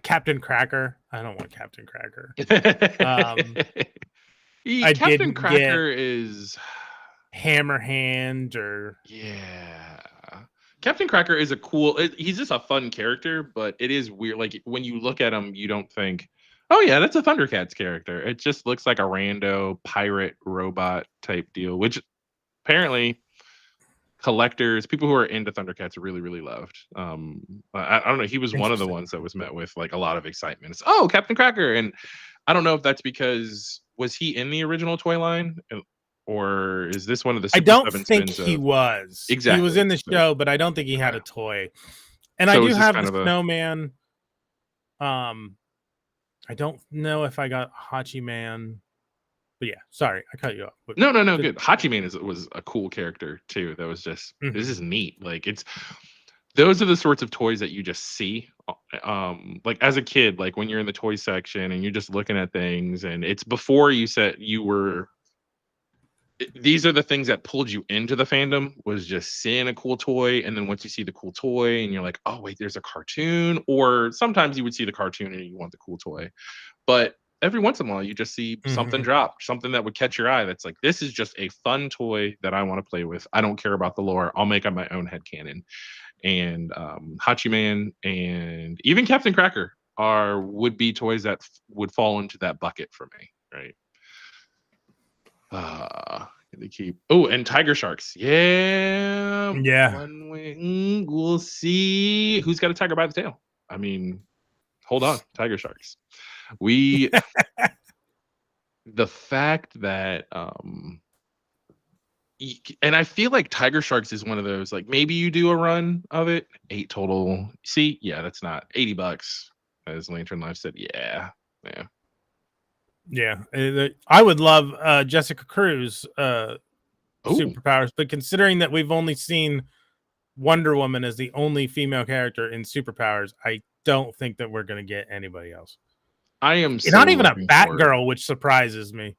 Captain Cracker. I don't want Captain Cracker. Captain Cracker is Hammerhand or Captain Cracker is he's just a fun character, but it is weird. Like when you look at him, you don't think, oh yeah, that's a Thundercats character. It just looks like a rando pirate robot type deal, which apparently collectors, people who are into Thundercats really, really loved. I don't know. He was one of the ones that was met with like a lot of excitement. It's, oh, Captain Cracker. And I don't know if that's because was he in the original toy line, or is this one of the I Super don't 7 think spins he of was. He was exactly? in the show, but I don't think he had a toy. And I So do is this have kind the of a snowman. I don't know if I got Hachi Man, but yeah, sorry, I cut you off. But no, good. Hachi Man was a cool character too. That was just this Mhm. is neat. Like those are the sorts of toys that you just see like as a kid, like when you're in the toy section and you're just looking at things, and it's before you said you were these are the things that pulled you into the fandom, was just seeing a cool toy. And then once you see the cool toy and you're like, oh wait, there's a cartoon, or sometimes you would see the cartoon and you want the cool toy. But every once in a while you just see something drop, something that would catch your eye, that's like, this is just a fun toy that I want to play with. I don't care about the lore, I'll make up my own headcanon. And Hachi Man and even Captain Cracker would be toys that would fall into that bucket for me, right? They keep and Tiger Sharks. Yeah. Yeah. One way. We'll see who's got a tiger by the tail. I mean, hold on, Tiger Sharks. The fact that and I feel like Tiger Sharks is one of those, like, maybe you do a run of it, 8 total. See, yeah, that's not $80, as Lantern Life said. Yeah. Yeah, I would love Jessica Cruz superpowers, but considering that we've only seen Wonder Woman as the only female character in superpowers, I don't think that we're going to get anybody else. I am so not even a looking forward. Batgirl, which surprises me.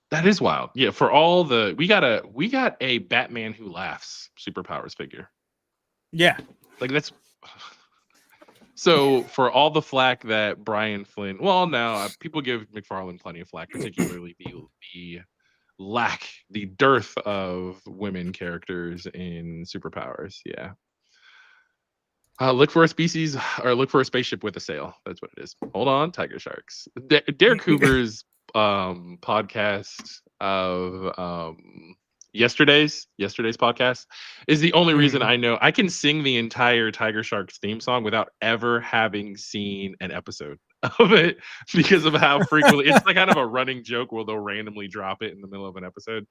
That is wild. Yeah, for all the we got a Batman Who Laughs superpowers figure. Yeah. Like that's so for all the flack that Brian Flynn, well, now people give McFarlane plenty of flack, particularly the dearth of women characters in superpowers. Yeah. Look for a species, or look for a spaceship with a sail. That's what it is. Hold on, Tiger Sharks. Derek Hoover's podcast of yesterday's podcast is the only reason I know I can sing the entire Tiger Sharks theme song without ever having seen an episode of it, because of how frequently it's like kind of a running joke where they'll randomly drop it in the middle of an episode.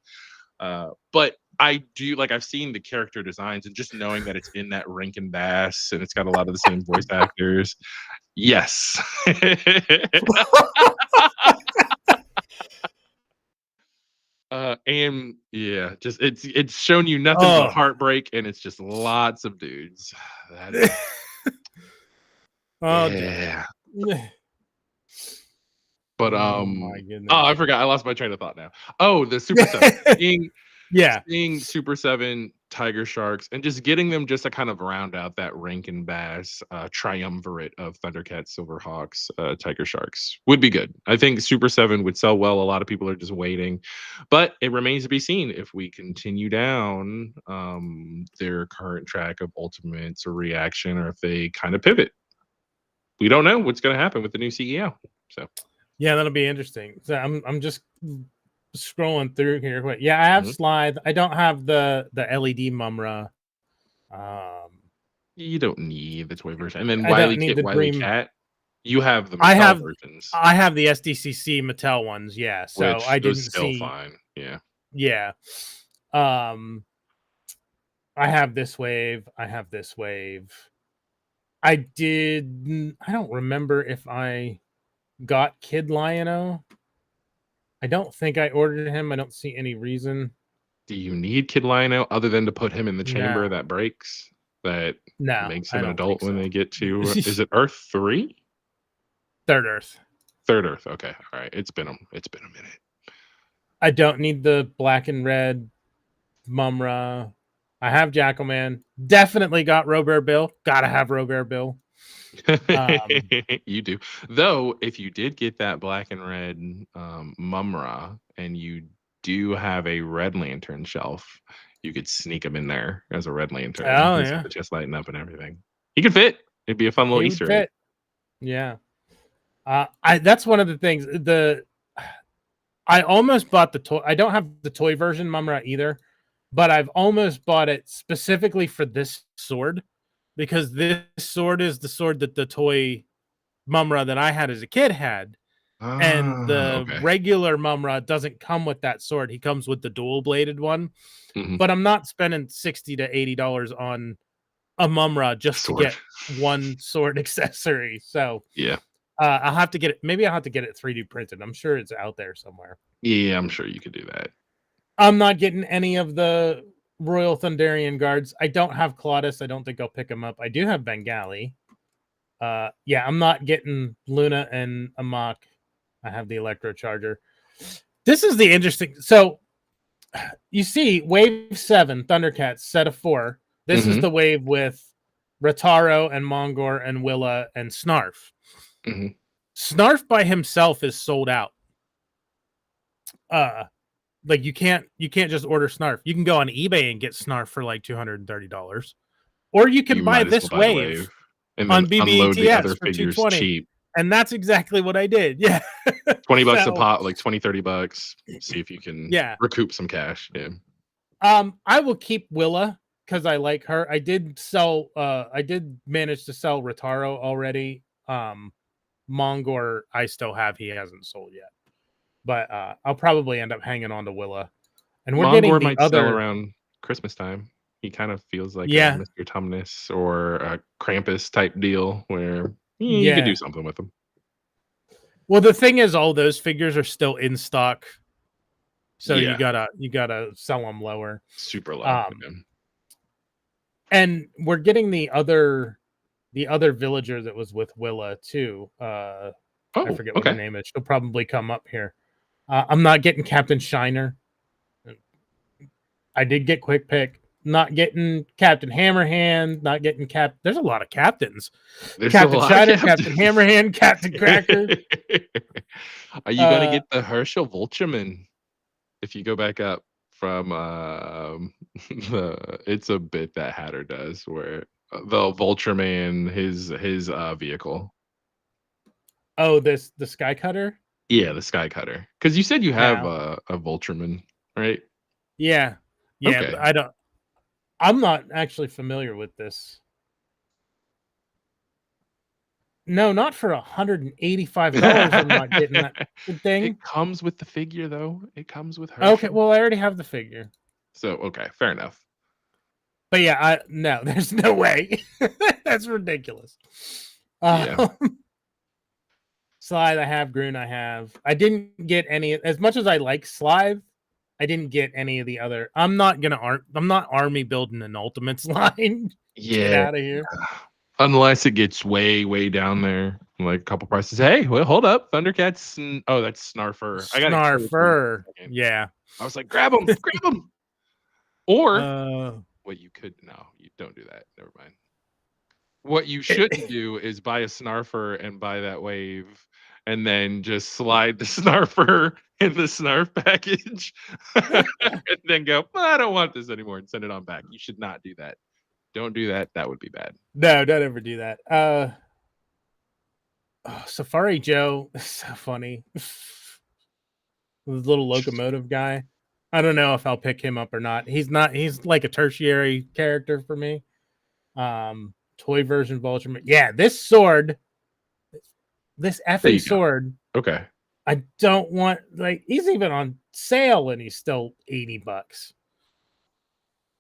But I do, like, I've seen the character designs, and just knowing that it's in that Rankin Bass and it's got a lot of the same voice actors. Yes. And yeah, just it's shown you nothing but heartbreak, and it's just lots of dudes. That is, yeah. But my goodness. I forgot. I lost my train of thought now. Oh, the Super 7. Seeing Super 7 Tiger Sharks and just getting them just to kind of round out that Rankin Bass triumvirate of Thundercats, Silverhawks, Tiger Sharks would be good. I think Super 7 would sell well. A lot of people are just waiting, but it remains to be seen if we continue down their current track of Ultimates or Reaction, or if they kind of pivot. We don't know what's going to happen with the new CEO. So yeah, that'll be interesting. So I'm just scrolling through here. Yeah, I have Slide. I don't have the LED Mumra. You don't need the toy version. And then Wily Kit, Wily Cat. You have the Mattel versions. I have the SDCC Mattel ones. Yeah, so which I didn't still see. Fine. Yeah. Yeah. I have this wave. I have this wave. I don't remember if I got Kid Lion-O. I don't think I ordered him. I don't see any reason. Do you need Kid Lion-O other than to put him in the chamber that breaks? That makes him an adult when they get to is it Earth 3? Third Earth. Third Earth. Okay. All right. It's been a minute. I don't need the black and red Mumra. I have Jackalman. Definitely got Robert Bill. Gotta have Robert Bill. You do. Though, if you did get that black and red Mumra, and you do have a Red Lantern shelf, you could sneak him in there as a Red Lantern. Oh, yeah. Just lighting up and everything. He could fit. It'd be a fun little Easter egg. Yeah. That's one of the things. I almost bought the toy. I don't have the toy version Mumra either, but I've almost bought it specifically for this sword, because this sword is the sword that the toy Mumra that I had as a kid had. And the Okay. regular Mumra doesn't come with that sword. He comes with the dual bladed one. Mhm. But I'm not spending $60 to $80 on a Mumra just to Sword. get one sword accessory. So Yeah. I'll have to get it. Maybe I'll have to get it 3D printed. I'm sure it's out there somewhere. Yeah, I'm sure you could do that. I'm not getting any of the Royal Thunderian guards. I don't have Claudus. I don't think I'll pick him up. I do have Bengali. Yeah, I'm not getting Luna and Amok. I have the Electro Charger. This is the interesting. So you see, Wave 7, Thundercats, set of 4. This is the wave with Rataro and Mongor and Willa and Snarf. Snarf by himself is sold out. Like you can't just order Snarf. You can go on eBay and get Snarf for like $230. Or you can buy this wave and on then unload the other BBETS for figures $220. cheap. And that's exactly what I did. Yeah. $20 a pop, like $20-$30. See if you can recoup some cash. Yeah. I will keep Willa because I like her. I did manage to sell Rataro already. Mongor I still have, he hasn't sold yet. But I'll probably end up hanging on to Willa. And we're getting the might other sell around Christmas time. He kind of feels like a Mr. Tumnus or a Krampus type deal where you could do something with him. Well, the thing is, all those figures are still in stock, so you gotta sell them lower, super low. And we're getting the other villager that was with Willa too. I forget what her name is. She'll probably come up here. I'm not getting Captain Shiner. I did get Quick Pick. Not getting Captain Hammerhand. Not getting There's a lot of captains. Captain Shiner, Captain Hammerhand, Captain Cracker. Are you gonna get the Herschel Vultureman if you go back up from it's a bit that Hatter does where the Vultureman, his vehicle. Oh, the Sky Cutter? Yeah, the Sky Cutter. Because you said you have a Vultureman, right? Yeah. Okay. But I'm not actually familiar with this. No, not for $185. I'm not getting that thing. It comes with the figure, though. It comes with her. Okay, well, I already have the figure. So, okay, fair enough. But yeah, no, there's no way. That's ridiculous. Slide I have, Groon I have. I didn't get any, as much as I like Slide, I didn't get any of the other. I'm not army building an Ultimates line. Get out of here. Unless it gets way, way down there, like a couple prices. Hey, well, hold up, Thundercats. Oh, that's Snarfer. Snarfer. Yeah. I was like, grab him, grab him. Or what you could you don't do that. Never mind. What you shouldn't do is buy a Snarfer and buy that wave, and then just slide the Snarfer in the Snarf package, and then go, I don't want this anymore, and send it on back. You should not do that. Don't do that. That would be bad. No, don't ever do that. Safari Joe is so funny. The little locomotive guy. I don't know if I'll pick him up or not. He's like a tertiary character for me. Toy version Vulture. Yeah, this sword, this effing sword. Okay. I don't want, like, he's even on sale and he's still $80.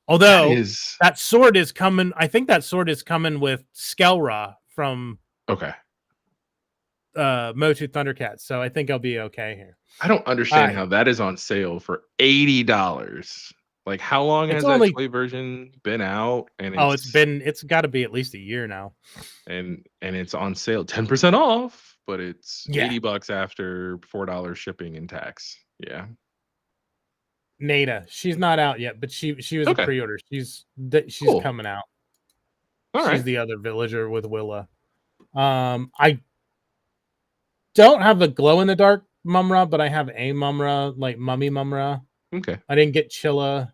Although that sword is coming, I think that sword is coming with Skelra from Motu Thundercats. So I think I'll be okay here. I don't understand how that is on sale for $80. Like, how long has that toy version been out? And it's got to be at least a year now. And it's on sale 10% off, but it's $80 after $4 shipping and tax. Yeah. Nada, she's not out yet, but she was a pre-order. She's coming out. She's the other villager with Willa. I don't have the glow in the dark Mumra, but I have a Mumra, like Mummy Mumra. Okay. I didn't get Chilla.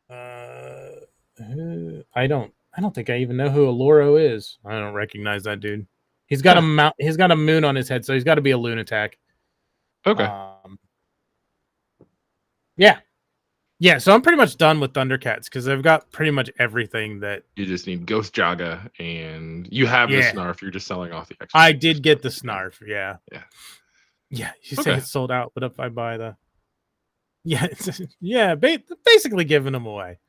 I don't think I even know who Aloro is. I don't recognize that dude. He's got he's got a moon on his head, so he's got to be a lunatic. Okay. Yeah. Yeah, so I'm pretty much done with Thundercats because I've got pretty much everything that You just need Ghost Jaga, and you have the Yeah. Snarf. You're just selling off the extra. I did get the Snarf, yeah. Yeah. Yeah, you say Okay. it's sold out, but if I buy the Yeah, yeah, basically giving them away.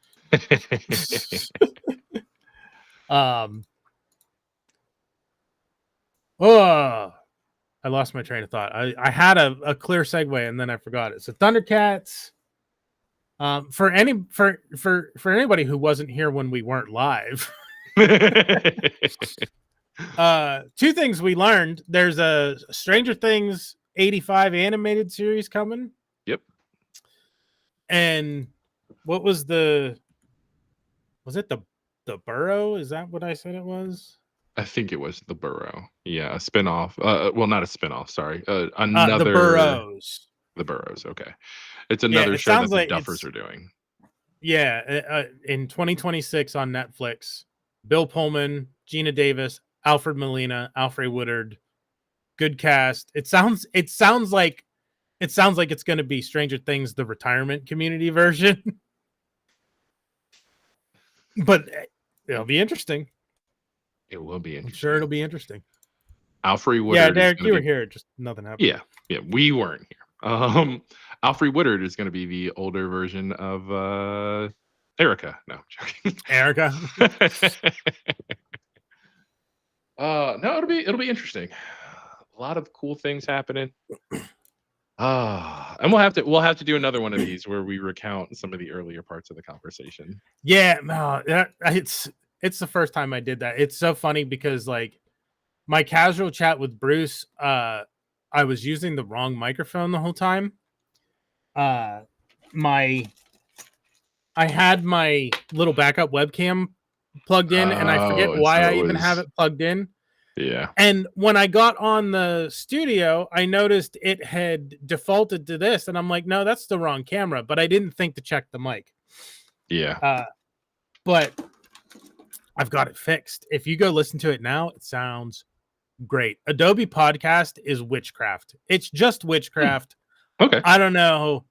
Oh, I lost my train of thought. I had a clear segue and then I forgot it. So Thundercats. For anybody who wasn't here when we weren't live, two things we learned. There's a Stranger Things 85 animated series coming. Yep. And what was it the Burrow? Is that what I said it was? I think it was the Burrow. Yeah, a spinoff. Well, not a spinoff. Sorry, The Burrows. The Burrows. Okay, it's another show that the Duffers are doing. Yeah, in 2026 on Netflix. Bill Pullman, Gina Davis, Alfred Molina, Alfred Woodard. Good cast. It sounds like it's going to be Stranger Things, the retirement community version. But it'll be interesting. It will be interesting. I'm sure it'll be interesting. Alfred Woodard. Yeah, Derek, you were here. Just nothing happened. Yeah, we weren't here. Alfred Woodard is going to be the older version of Erica. No, I'm joking. Erica. No, it'll be interesting. A lot of cool things happening. And we'll have to do another one of these where we recount some of the earlier parts of the conversation. Yeah, no, it's the first time I did that. It's so funny because like my casual chat with Bruce, I was using the wrong microphone the whole time. I had my little backup webcam plugged in, and I forget why I even have it plugged in. Yeah. And when I got on the studio, I noticed it had defaulted to this, and I'm like, no, that's the wrong camera. But I didn't think to check the mic. Yeah. But I've got it fixed. If you go listen to it now, it sounds great. Adobe Podcast is witchcraft. It's just witchcraft. Okay. I don't know.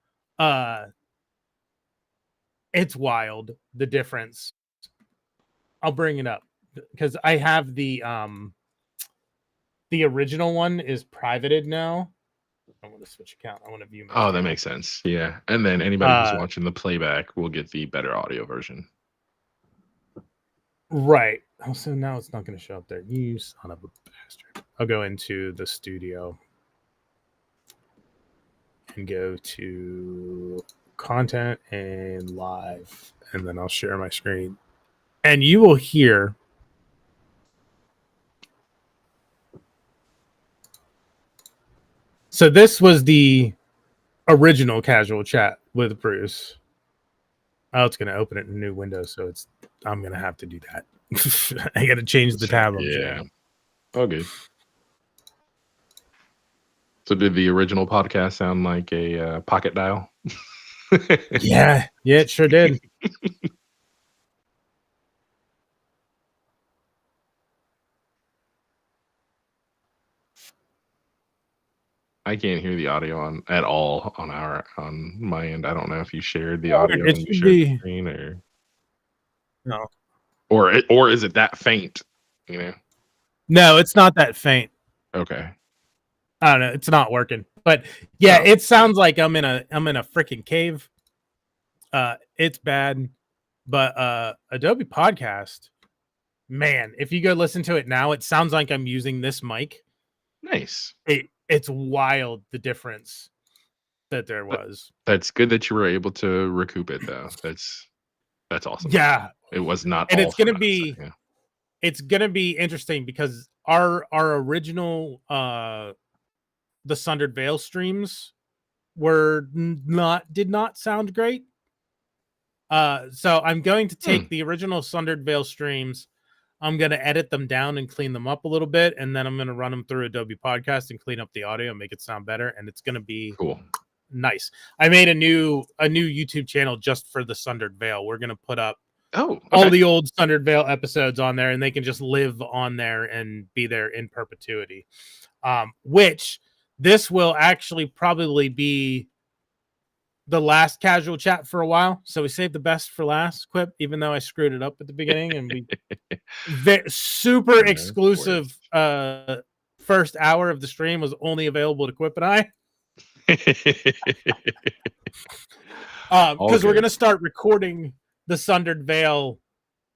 It's wild, the difference. I'll bring it up because I have the original one is privated now. I want to switch account. I want to view my account. That makes sense. Yeah. And then anybody who's watching the playback will get the better audio version. Right. Oh, so now it's not going to show up there. You son of a bastard. I'll go into the studio and go to content and live, and then I'll share my screen. And you will hear so this was the original casual chat with Bruce. Oh, it's going to open it in a new window, so I'm going to have to do that. I got to change the tab. Yeah. Oh, good. So did the original podcast sound like a pocket dial? Yeah, it sure did. I can't hear the audio at all on my end. I don't know if you shared the audio and you shared the screen or no, or is it that faint? You know? No, it's not that faint. Okay. I don't know. It's not working, but yeah, it sounds like I'm in a freaking cave. It's bad, but Adobe Podcast, man, if you go listen to it now, it sounds like I'm using this mic. Nice. It's wild the difference that there was. That's good that you were able to recoup it though. That's awesome. Yeah, it was not. And it's gonna be it's gonna be interesting because our original the Sundered Veil streams did not sound great. So I'm going to take the original Sundered Veil streams. I'm going to edit them down and clean them up a little bit. And then I'm going to run them through Adobe Podcast and clean up the audio and make it sound better. And it's going to be cool. Nice. I made a new YouTube channel just for the Sundered Veil. We're going to put up all the old Sundered Veil episodes on there, and they can just live on there and be there in perpetuity. Which this will actually probably be the last casual chat for a while, so we saved the best for last, Quip, even though I screwed it up at the beginning, and we super exclusive first hour of the stream was only available to Quip and I. Because we're going to start recording the Sundered Veil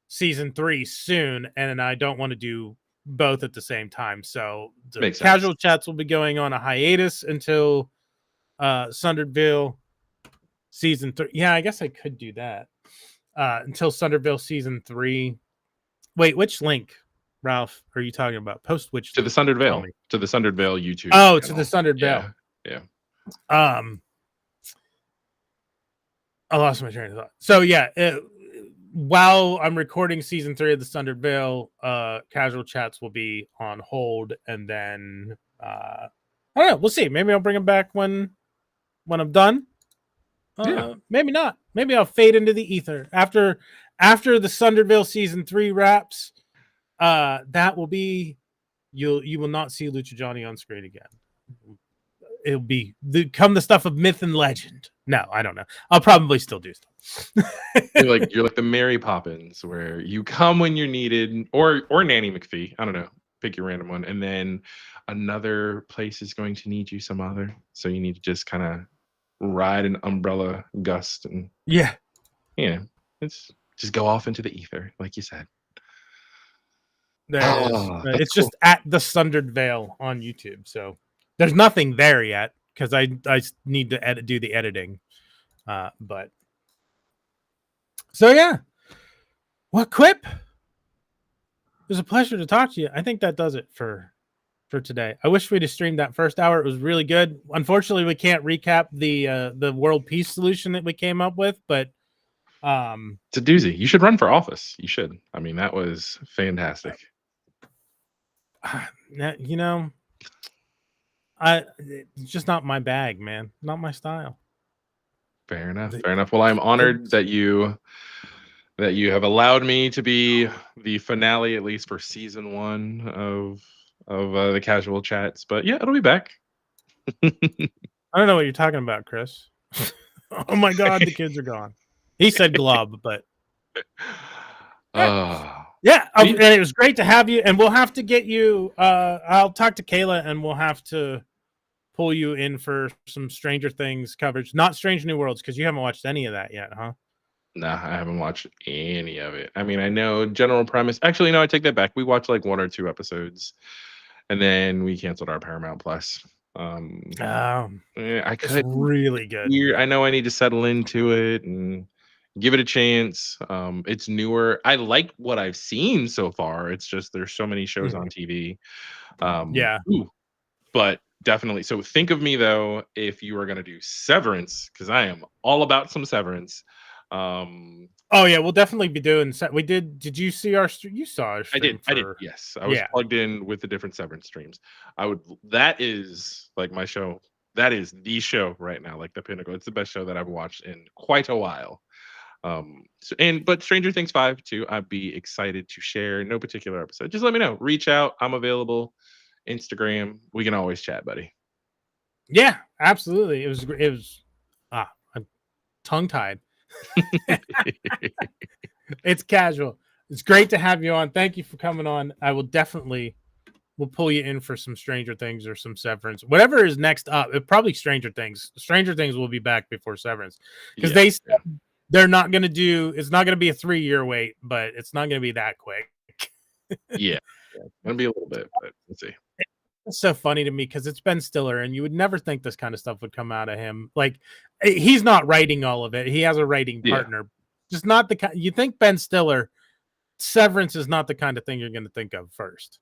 season 3 soon, and I don't want to do both at the same time. So the casual chats will be going on a hiatus until Sundered Veil season 3. Yeah, I guess I could do that until Sundered Veil season 3. Wait, which link, Ralph, are you talking about? Post which to link? the Sundered Veil, to the Sundered Veil YouTube. Oh, channel. To the Sundered Veil. Yeah. I lost my train of thought. So yeah, while I'm recording season 3 of the Sundered Veil, casual chats will be on hold, and then I don't know. We'll see. Maybe I'll bring them back when I'm done. Maybe not. Maybe I'll fade into the ether after the Sundered Veil season 3 wraps. That will be you will not see Lucha Johnny on screen again. It'll be the stuff of myth and legend. No, I don't know. I'll probably still do stuff. you're like the Mary Poppins, where you come when you're needed, or Nanny McPhee. I don't know. Pick your random one, and then another place is going to need you some other. So you need to just kind of ride an umbrella gust, and it's just go off into the ether, like you said. There it is. It's cool. Just at the Sundered Veil on YouTube. So there's nothing there yet because I need to do the editing. But so yeah. Well, Quip, it was a pleasure to talk to you. I think that does it for today. I wish we'd have streamed that first hour. It was really good. Unfortunately, we can't recap the world peace solution that we came up with, but it's a doozy. You should run for office. You should. I mean, that was fantastic. You know, it's just not my bag, man. Not my style. Fair enough. Well, I'm honored that you have allowed me to be the finale, at least for season 1 of the casual chats. But yeah, it'll be back. I don't know what you're talking about, Chris. Oh my God, the kids are gone. He said glob, but yeah, and it was great to have you. And we'll have to get you. I'll talk to Kayla, and we'll have to pull you in for some Stranger Things coverage. Not Strange New Worlds, because you haven't watched any of that yet, huh? Nah, I haven't watched any of it. I mean, I know general premise. Actually, no, I take that back. We watched like 1 or 2 episodes, and then we canceled our Paramount Plus. I could. It's really good. I know I need to settle into it and give it a chance. It's newer. I like what I've seen so far. It's just there's so many shows on TV. But definitely. So think of me though if you are going to do Severance, because I am all about some Severance. Oh yeah, we'll definitely be doing. Did you see our? You saw our stream. I did. Yes, I was plugged in with the different Severance streams. That is like my show. That is the show right now, like the pinnacle. It's the best show that I've watched in quite a while. But Stranger Things 5 too. I'd be excited to share. No particular episode. Just let me know. Reach out. I'm available. Instagram. We can always chat, buddy. Yeah, absolutely. It was. I'm tongue tied. It's casual. It's great to have you on. Thank you for coming on. I will definitely we'll pull you in for some Stranger Things or some Severance. Whatever is next up, probably Stranger Things. Stranger Things will be back before Severance. Because they said they're not gonna it's not gonna be a 3-year wait, but it's not gonna be that quick. It's gonna be a little bit, but let's see. It's so funny to me because it's Ben Stiller, and you would never think this kind of stuff would come out of him. Like, he's not writing all of it. He has a writing partner. Just not the kind. You think Ben Stiller, Severance is not the kind of thing you're going to think of first.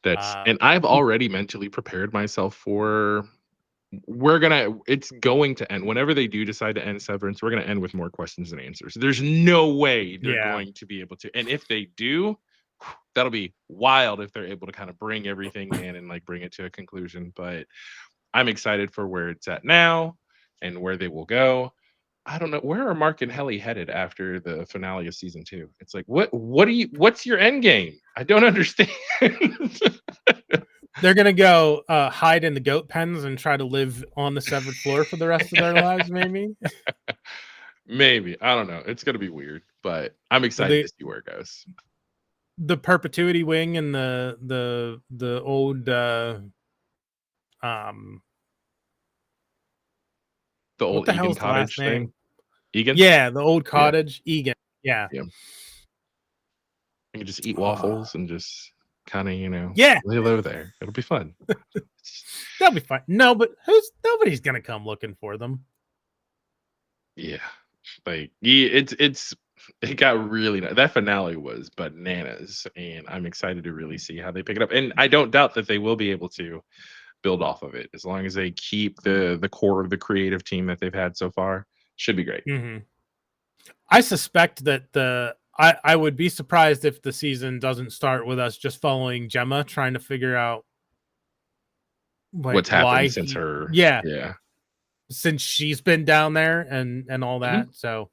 And I've already mentally prepared myself for. It's going to end. Whenever they do decide to end Severance, we're going to end with more questions and answers. There's no way they're going to be able to. And if they do, that'll be wild if they're able to kind of bring everything in and like bring it to a conclusion. But I'm excited for where it's at now and where they will go. I don't know, where are Mark and Helly headed after the finale of season 2? It's like, what's your end game? I don't understand. They're gonna go hide in the goat pens and try to live on the severed floor for the rest of their lives, maybe. Maybe. I don't know. It's gonna be weird, but I'm excited to see where it goes. The perpetuity wing and the old the old what the Egan hell's the last cottage name? thing. Egan? Yeah, the old cottage. Egan. Yeah. Yeah. You can just eat waffles and just kind of, Yeah, lay low there. It'll be fun. that'll be fine. No, but nobody's gonna come looking for them. Yeah. Like it got really that finale was bananas, and I'm excited to really see how they pick it up. And I don't doubt that they will be able to build off of it as long as they keep the core of the creative team that they've had so far. Should be great. Mm-hmm. I suspect that I would be surprised if the season doesn't start with us just following Gemma trying to figure out What's happened since her. Yeah, since she's been down there and all that. So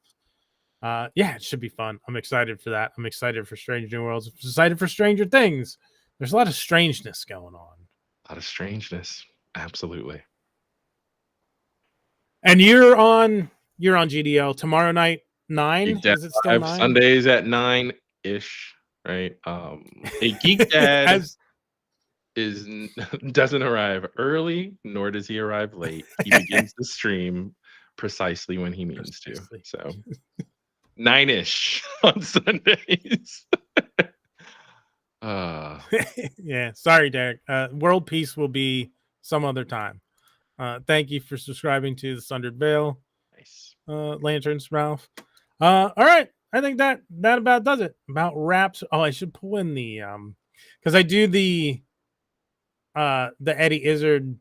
yeah, it should be fun. I'm excited for that. I'm excited for Strange New Worlds. I'm excited for Stranger Things. There's a lot of strangeness going on. A lot of strangeness. Absolutely. And you're on GDL tomorrow night, 9. Is it still 9? Sundays at 9-ish, right? A Geek Dad doesn't arrive early, nor does he arrive late. He begins the stream precisely when he means to. So 9-ish on Sundays. Yeah, sorry, Derek. World Peace will be some other time. Thank you for subscribing to the Sundered Veil. Nice. Lanterns, Ralph. All right. I think that about does it. About wraps. Oh, I should pull in the because I do the Eddie Izzard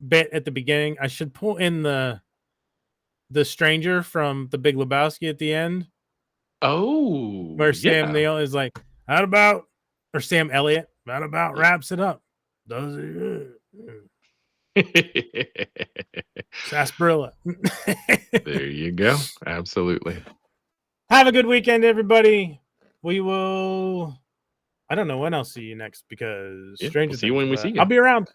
bit at the beginning. I should pull in the stranger from The Big Lebowski at the end. Oh, where Sam Neill is like, how about, or Sam Elliott, that about wraps it up. Does it? Sarsaparilla. There you go. Absolutely. Have a good weekend, everybody. We will. I don't know when I'll see you next because Stranger Things. See you when we see you. I'll be around.